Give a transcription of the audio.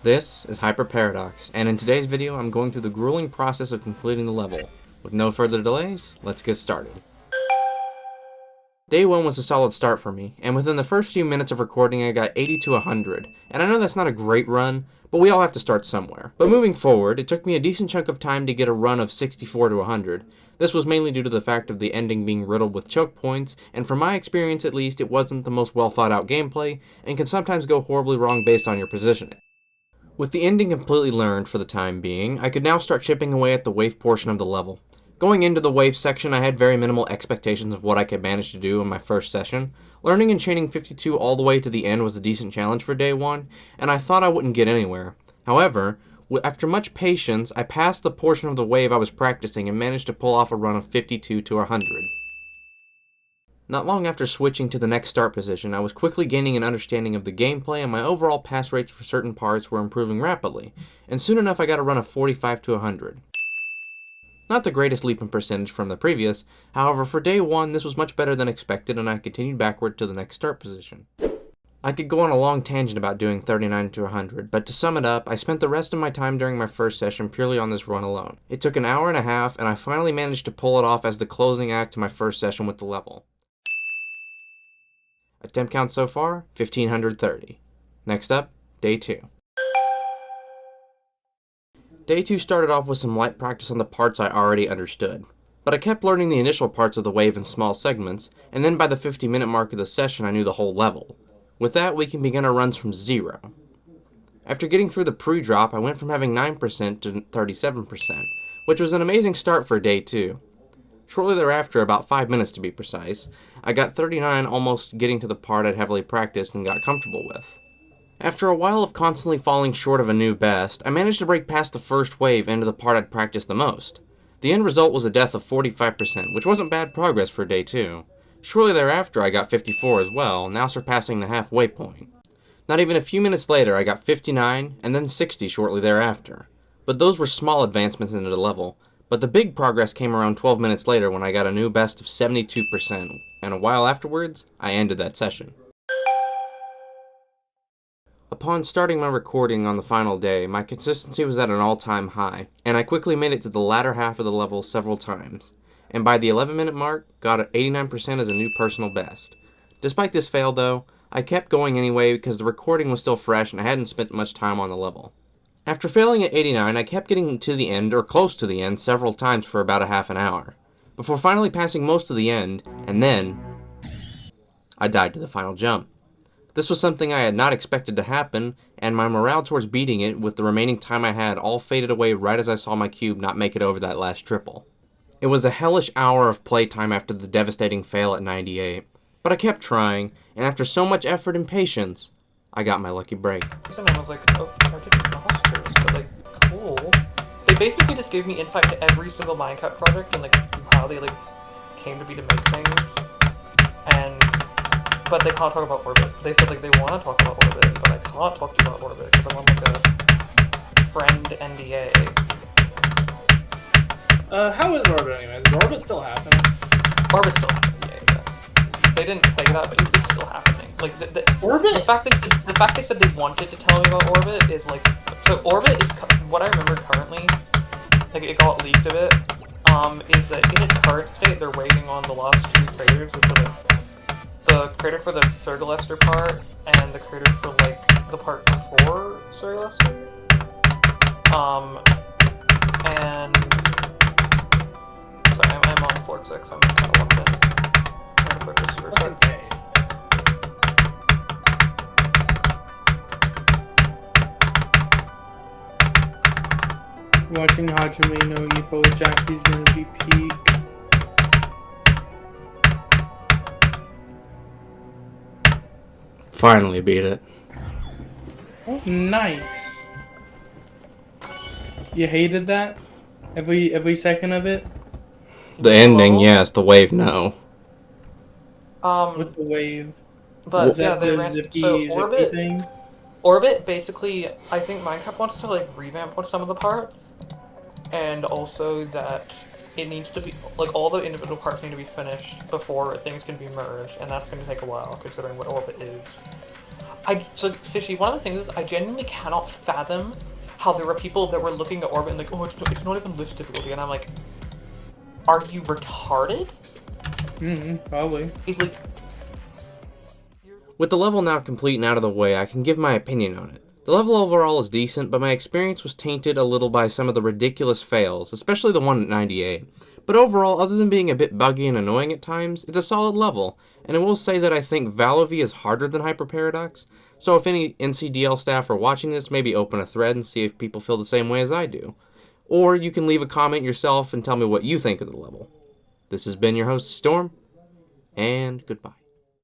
This is Hyper Paradox, and in today's video I'm going through the grueling process of completing the level. With no further delays, let's get started. Day 1 was a solid start for me, and within the first few minutes of recording I got 80 to 100, and I know that's not a great run, but we all have to start somewhere. But moving forward, it took me a decent chunk of time to get a run of 64 to 100. This was mainly due to the fact of the ending being riddled with choke points, and from my experience at least, it wasn't the most well thought out gameplay, and can sometimes go horribly wrong based on your positioning. With the ending completely learned for the time being, I could now start chipping away at the wave portion of the level. Going into the wave section, I had very minimal expectations of what I could manage to do in my first session. Learning and chaining 52 all the way to the end was a decent challenge for day 1, and I thought I wouldn't get anywhere. However, after much patience, I passed the portion of the wave I was practicing and managed to pull off a run of 52 to 100. Not long after switching to the next start position, I was quickly gaining an understanding of the gameplay, and my overall pass rates for certain parts were improving rapidly, and soon enough I got a run of 45 to 100. Not the greatest leap in percentage from the previous, however for day 1 this was much better than expected, and I continued backward to the next start position. I could go on a long tangent about doing 39 to 100, but to sum it up, I spent the rest of my time during my first session purely on this run alone. It took an hour and a half, and I finally managed to pull it off as the closing act to my first session with the level. Attempt count so far, 1530. Next up, day 2. Day 2 started off with some light practice on the parts I already understood, but I kept learning the initial parts of the wave in small segments, and then by the 50-minute mark of the session I knew the whole level. With that, we can begin our runs from 0. After getting through the pre-drop, I went from having 9% to 37%, which was an amazing start for day 2. Shortly thereafter, about 5 minutes to be precise, I got 39, almost getting to the part I'd heavily practiced and got comfortable with. After a while of constantly falling short of a new best, I managed to break past the first wave into the part I'd practiced the most. The end result was a death of 45%, which wasn't bad progress for day 2. Shortly thereafter I got 54 as well, now surpassing the halfway point. Not even a few minutes later I got 59, and then 60 shortly thereafter. But those were small advancements into the level. But the big progress came around 12 minutes later when I got a new best of 72%, and a while afterwards, I ended that session. Upon starting my recording on the final day, my consistency was at an all-time high, and I quickly made it to the latter half of the level several times, and by the 11-minute mark, got 89% as a new personal best. Despite this fail though, I kept going anyway because the recording was still fresh and I hadn't spent much time on the level. After failing at 89, I kept getting to the end, or close to the end, several times for about a half an hour, before finally passing most of the end, and then I died to the final jump. This was something I had not expected to happen, and my morale towards beating it with the remaining time I had all faded away right as I saw my cube not make it over that last triple. It was a hellish hour of playtime after the devastating fail at 98, but I kept trying, and after so much effort and patience, I got my lucky break. And I was like, oh, I did monsters, but like, cool. They basically just gave me insight to every single Minecraft project and like how they like came to be to make things. But they can't talk about Orbit. They said like they want to talk about Orbit, but I can't talk to you about Orbit because I'm on like a friend NDA. How is Orbit anyways? Is Orbit still happening? Orbit's still happening, yeah. They didn't say that, but it's still happening. Like Orbit? The fact they said they wanted to tell me about Orbit is like, so Orbit is what I remember currently. Like it got leaked a bit. Is that in its current state they're waiting on the last 2 craters, which are like the crater for the Sergalester part and the crater for like the part before Sergalester. And sorry, I'm on floor 6. I'm kind of locked in. I'm gonna put this for a sec. Watching Hajime no Ippo, Jackie's gonna be peak. Finally beat it. Nice. You hated that? Every second of it? The ending, yes. The wave, no. With the wave. But Was yeah, that they the ran zippy thing? Orbit basically, I think Minecraft wants to like revamp on some of the parts, and also that it needs to be like all the individual parts need to be finished before things can be merged, and that's going to take a while considering what Orbit is. So Fishy, one of the things is I genuinely cannot fathom how there were people that were looking at Orbit and like, oh, it's not even list difficulty, and I'm like, are you retarded? Probably. He's like, With the level now complete and out of the way, I can give my opinion on it. The level overall is decent, but my experience was tainted a little by some of the ridiculous fails, especially the one at 98. But overall, other than being a bit buggy and annoying at times, it's a solid level, and I will say that I think Valovy is harder than Hyper Paradox, so if any NCDL staff are watching this, maybe open a thread and see if people feel the same way as I do. Or you can leave a comment yourself and tell me what you think of the level. This has been your host, STORrm, and goodbye.